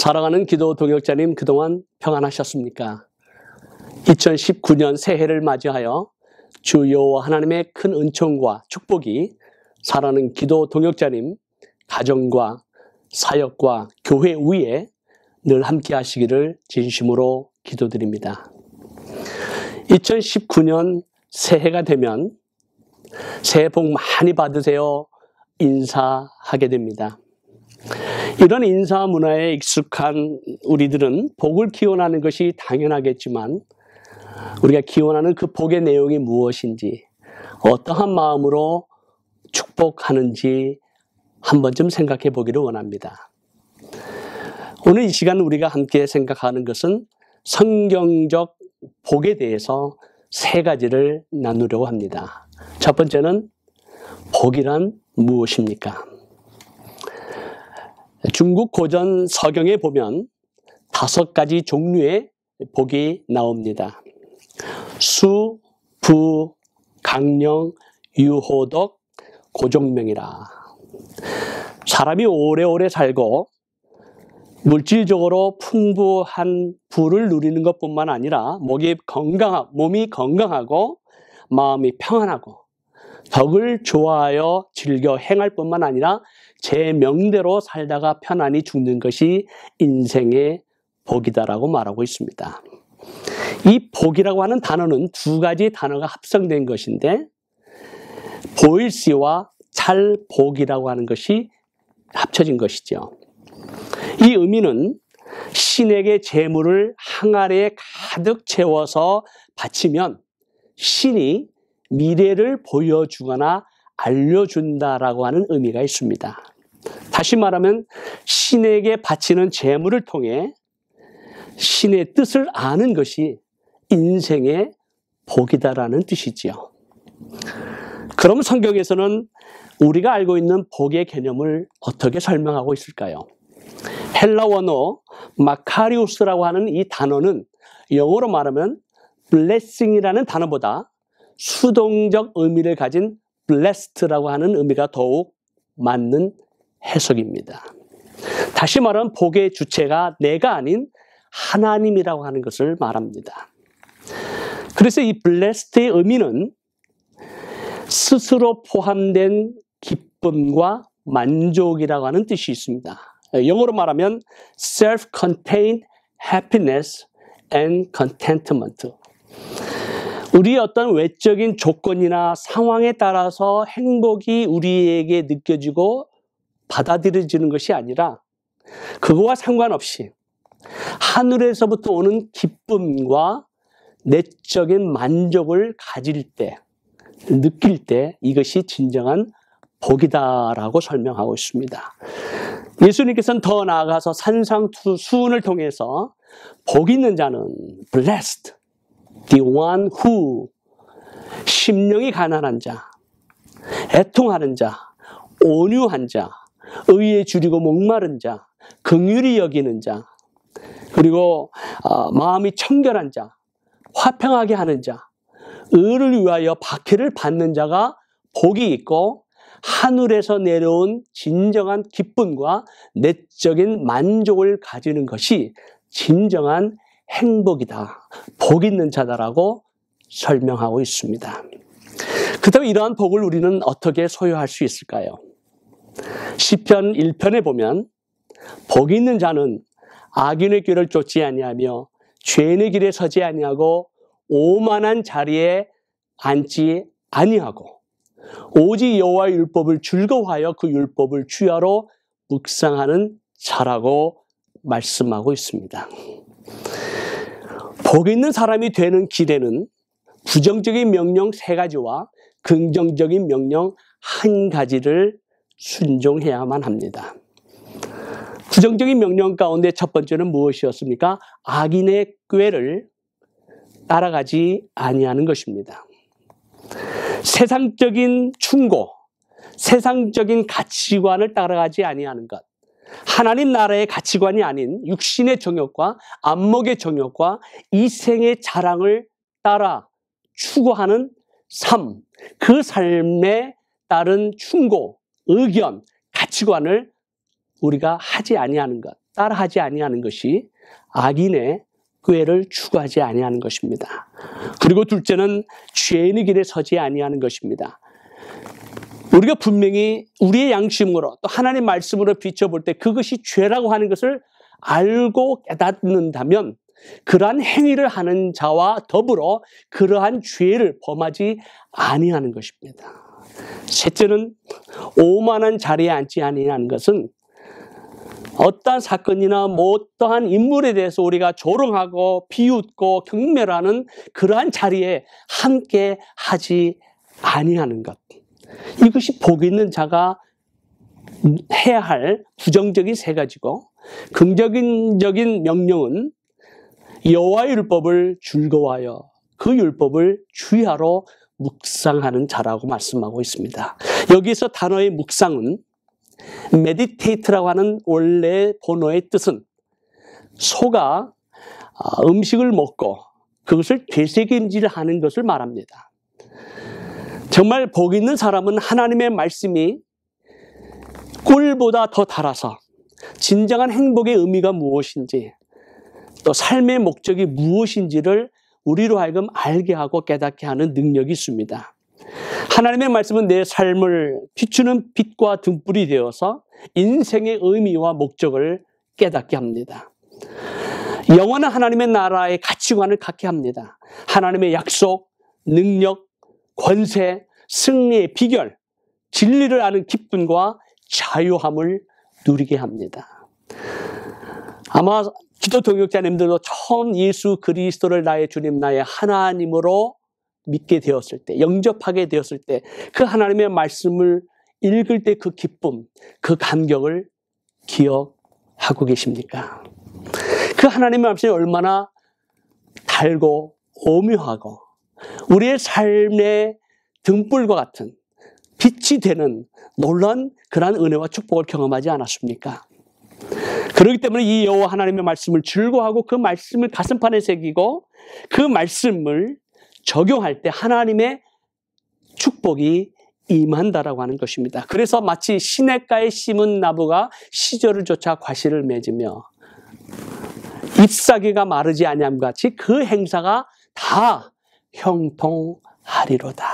사랑하는 기도 동역자님, 그동안 평안하셨습니까? 2019년 새해를 맞이하여 주 여호와 하나님의 큰 은총과 축복이 사랑하는 기도 동역자님, 가정과 사역과 교회 위에 늘 함께 하시기를 진심으로 기도드립니다. 2019년 새해가 되면 새해 복 많이 받으세요 인사하게 됩니다. 이런 인사 문화에 익숙한 우리들은 복을 기원하는 것이 당연하겠지만 우리가 기원하는 그 복의 내용이 무엇인지, 어떠한 마음으로 축복하는지 한 번쯤 생각해 보기를 원합니다. 오늘 이 시간 우리가 함께 생각하는 것은 성경적 복에 대해서 세 가지를 나누려고 합니다. 첫 번째는 복이란 무엇입니까? 중국 고전 서경에 보면 5가지 종류의 복이 나옵니다. 수, 부, 강령, 유호덕, 고종명이라. 사람이 오래오래 살고 물질적으로 풍부한 부를 누리는 것뿐만 아니라 몸이 건강하고 마음이 평안하고 덕을 좋아하여 즐겨 행할 뿐만 아니라 제 명대로 살다가 편안히 죽는 것이 인생의 복이다라고 말하고 있습니다. 이 복이라고 하는 단어는 2가지 단어가 합성된 것인데 보일시와 찰복이라고 하는 것이 합쳐진 것이죠. 이 의미는 신에게 재물을 항아리에 가득 채워서 바치면 신이 미래를 보여주거나 알려준다라고 하는 의미가 있습니다. 다시 말하면 신에게 바치는 재물을 통해 신의 뜻을 아는 것이 인생의 복이다라는 뜻이지요. 그럼 성경에서는 우리가 알고 있는 복의 개념을 어떻게 설명하고 있을까요? 헬라 원어 마카리우스라고 하는 이 단어는 영어로 말하면 blessing이라는 단어보다 수동적 의미를 가진 blessed라고 하는 의미가 더욱 맞는 해석입니다. 다시 말하면 복의 주체가 내가 아닌 하나님이라고 하는 것을 말합니다. 그래서 이 blessed의 의미는 스스로 포함된 기쁨과 만족이라고 하는 뜻이 있습니다. 영어로 말하면 self-contained happiness and contentment. 우리의 어떤 외적인 조건이나 상황에 따라서 행복이 우리에게 느껴지고 받아들여지는 것이 아니라 그거와 상관없이 하늘에서부터 오는 기쁨과 내적인 만족을 가질 때, 느낄 때 이것이 진정한 복이다라고 설명하고 있습니다. 예수님께서는 더 나아가서 산상수훈을 통해서 복 있는 자는 blessed, the one who, 심령이 가난한 자, 애통하는 자, 온유한 자, 의에 줄이고 목마른 자, 긍휼히 여기는 자, 그리고 마음이 청결한 자, 화평하게 하는 자, 의를 위하여 박해를 받는 자가 복이 있고 하늘에서 내려온 진정한 기쁨과 내적인 만족을 가지는 것이 진정한 행복이다, 복 있는 자다라고 설명하고 있습니다. 그렇다면 이러한 복을 우리는 어떻게 소유할 수 있을까요? 시편 1편에 보면 복 있는 자는 악인의 길을 쫓지 아니하며 죄인의 길에 서지 아니하고 오만한 자리에 앉지 아니하고 오직 여호와의 율법을 즐거워하여 그 율법을 주야로 묵상하는 자라고 말씀하고 있습니다. 복 있는 사람이 되는 길에는 부정적인 명령 3가지와 긍정적인 명령 1가지를 순종해야만 합니다. 부정적인 명령 가운데 첫 번째는 무엇이었습니까? 악인의 꾀를 따라가지 아니하는 것입니다. 세상적인 충고, 세상적인 가치관을 따라가지 아니하는 것, 하나님 나라의 가치관이 아닌 육신의 정욕과 안목의 정욕과 이생의 자랑을 따라 추구하는 삶, 그 삶에 따른 충고, 의견, 가치관을 우리가 하지 아니하는 것, 따라하지 아니하는 것이 악인의 꾀를 추구하지 아니하는 것입니다. 그리고 둘째는 죄인의 길에 서지 아니하는 것입니다. 우리가 분명히 우리의 양심으로 또 하나님의 말씀으로 비춰볼 때 그것이 죄라고 하는 것을 알고 깨닫는다면 그러한 행위를 하는 자와 더불어 그러한 죄를 범하지 아니하는 것입니다. 셋째는 오만한 자리에 앉지 아니하는 것은 어떠한 사건이나 어떠한 인물에 대해서 우리가 조롱하고 비웃고 경멸하는 그러한 자리에 함께 하지 아니하는 것. 이것이 복 있는 자가 해야 할 부정적인 세 가지고, 긍정적인 명령은 여호와의 율법을 즐거워하여 그 율법을 주야로 묵상하는 자라고 말씀하고 있습니다. 여기서 단어의 묵상은 meditate라고 하는 원래 본어의 뜻은 소가 음식을 먹고 그것을 되새김질하는 것을 말합니다. 정말 복 있는 사람은 하나님의 말씀이 꿀보다 더 달아서 진정한 행복의 의미가 무엇인지 또 삶의 목적이 무엇인지를 우리로 하여금 알게 하고 깨닫게 하는 능력이 있습니다. 하나님의 말씀은 내 삶을 비추는 빛과 등불이 되어서 인생의 의미와 목적을 깨닫게 합니다. 영원한 하나님의 나라의 가치관을 갖게 합니다. 하나님의 약속, 능력, 권세, 승리의 비결, 진리를 아는 기쁨과 자유함을 누리게 합니다. 아마 기도 동역자님들도 처음 예수 그리스도를 나의 주님, 나의 하나님으로 믿게 되었을 때, 영접하게 되었을 때 그 하나님의 말씀을 읽을 때 그 기쁨, 그 감격을 기억하고 계십니까? 그 하나님의 말씀이 얼마나 달고 오묘하고 우리의 삶의 등불과 같은 빛이 되는 놀라운 그러한 은혜와 축복을 경험하지 않았습니까? 그렇기 때문에 이 여호와 하나님의 말씀을 즐거워하고 그 말씀을 가슴판에 새기고 그 말씀을 적용할 때 하나님의 축복이 임한다라고 하는 것입니다. 그래서 마치 시냇가에 심은 나무가 시절을 쫓아 과실을 맺으며 잎사귀가 마르지 아니함 같이 그 행사가 다 형통하리로다.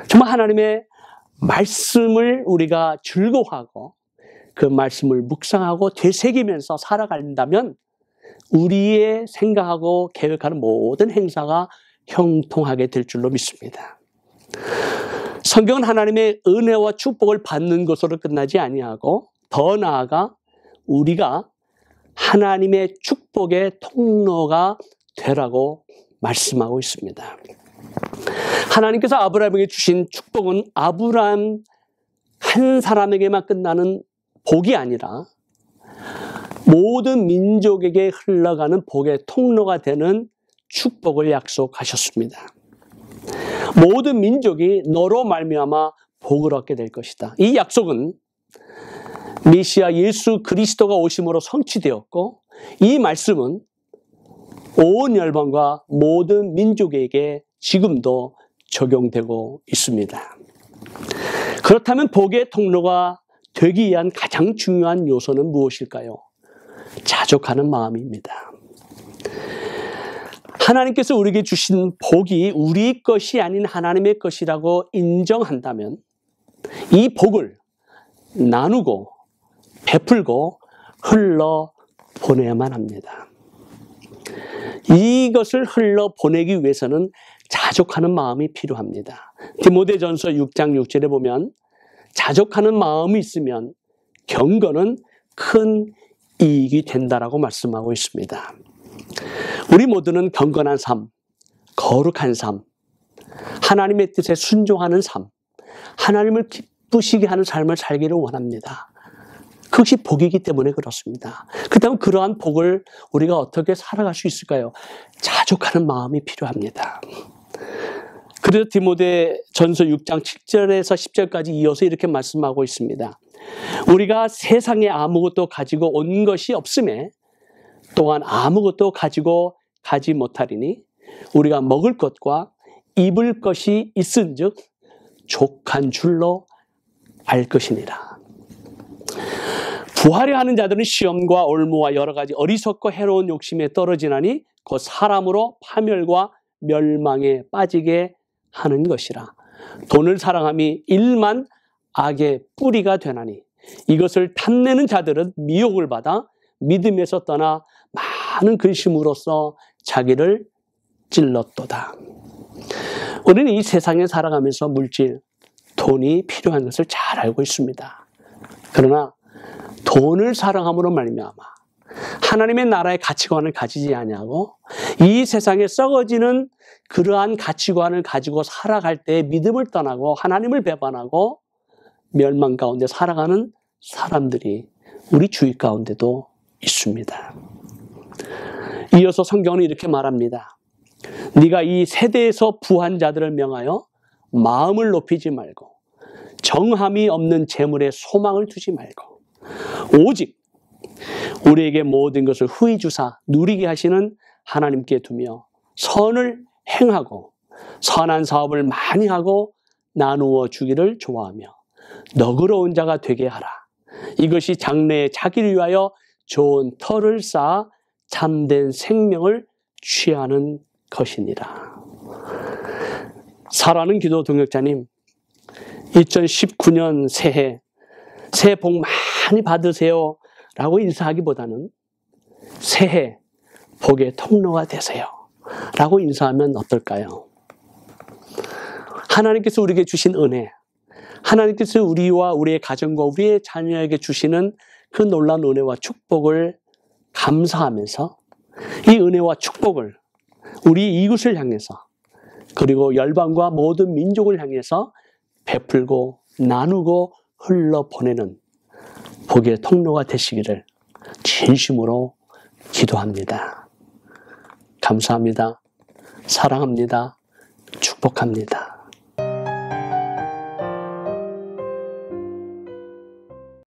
정말 하나님의 말씀을 우리가 즐거워하고 그 말씀을 묵상하고 되새기면서 살아간다면 우리의 생각하고 계획하는 모든 행사가 형통하게 될 줄로 믿습니다. 성경은 하나님의 은혜와 축복을 받는 것으로 끝나지 아니하고 더 나아가 우리가 하나님의 축복의 통로가 되라고 말씀하고 있습니다. 하나님께서 아브라함에게 주신 축복은 아브라함 한 사람에게만 끝나는 복이 아니라 모든 민족에게 흘러가는 복의 통로가 되는 축복을 약속하셨습니다. 모든 민족이 너로 말미암아 복을 얻게 될 것이다. 이 약속은 메시아 예수 그리스도가 오심으로 성취되었고 이 말씀은 온 열방과 모든 민족에게 지금도 적용되고 있습니다. 그렇다면 복의 통로가 되기 위한 가장 중요한 요소는 무엇일까요? 자족하는 마음입니다. 하나님께서 우리에게 주신 복이 우리 것이 아닌 하나님의 것이라고 인정한다면 이 복을 나누고 베풀고 흘러보내야만 합니다. 이것을 흘러보내기 위해서는 자족하는 마음이 필요합니다. 디모데전서 6장 6절에 보면 자족하는 마음이 있으면 경건은 큰 이익이 된다라고 말씀하고 있습니다. 우리 모두는 경건한 삶, 거룩한 삶, 하나님의 뜻에 순종하는 삶, 하나님을 기쁘시게 하는 삶을 살기를 원합니다. 그것이 복이기 때문에 그렇습니다. 그렇다면 그러한 복을 우리가 어떻게 살아갈 수 있을까요? 자족하는 마음이 필요합니다. 그래서 디모데전서 6장 7절에서 10절까지 이어서 이렇게 말씀하고 있습니다. 우리가 세상에 아무것도 가지고 온 것이 없음에 또한 아무것도 가지고 가지 못하리니 우리가 먹을 것과 입을 것이 있은즉 족한 줄로 알 것이니라. 부하려 하는 자들은 시험과 올무와 여러 가지 어리석고 해로운 욕심에 떨어지나니 곧 사람으로 파멸과 멸망에 빠지게 하는 것이라. 돈을 사랑함이 일만 악의 뿌리가 되나니 이것을 탐내는 자들은 미혹을 받아 믿음에서 떠나 많은 근심으로써 자기를 찔렀도다. 우리는 이 세상에 살아가면서 물질, 돈이 필요한 것을 잘 알고 있습니다. 그러나 돈을 사랑함으로 말미암아 하나님의 나라의 가치관을 가지지 아니하고 이 세상에 썩어지는 그러한 가치관을 가지고 살아갈 때 믿음을 떠나고 하나님을 배반하고 멸망 가운데 살아가는 사람들이 우리 주위 가운데도 있습니다. 이어서 성경은 이렇게 말합니다. 네가 이 세대에서 부한 자들을 명하여 마음을 높이지 말고 정함이 없는 재물에 소망을 두지 말고 오직 우리에게 모든 것을 후히 주사 누리게 하시는 하나님께 두며 선을 행하고 선한 사업을 많이 하고 나누어 주기를 좋아하며 너그러운 자가 되게 하라. 이것이 장래에 자기를 위하여 좋은 터를 쌓아 참된 생명을 취하는 것이니라. 사랑하는 기도 동역자님, 2019년 새해 복 많이 받으세요 라고 인사하기보다는 새해 복의 통로가 되세요 라고 인사하면 어떨까요? 하나님께서 우리에게 주신 은혜, 하나님께서 우리와 우리의 가정과 우리의 자녀에게 주시는 그 놀라운 은혜와 축복을 감사하면서 이 은혜와 축복을 우리 이웃을 향해서 그리고 열방과 모든 민족을 향해서 베풀고 나누고 흘러보내는 복의 통로가 되시기를 진심으로 기도합니다. 감사합니다. 사랑합니다. 축복합니다.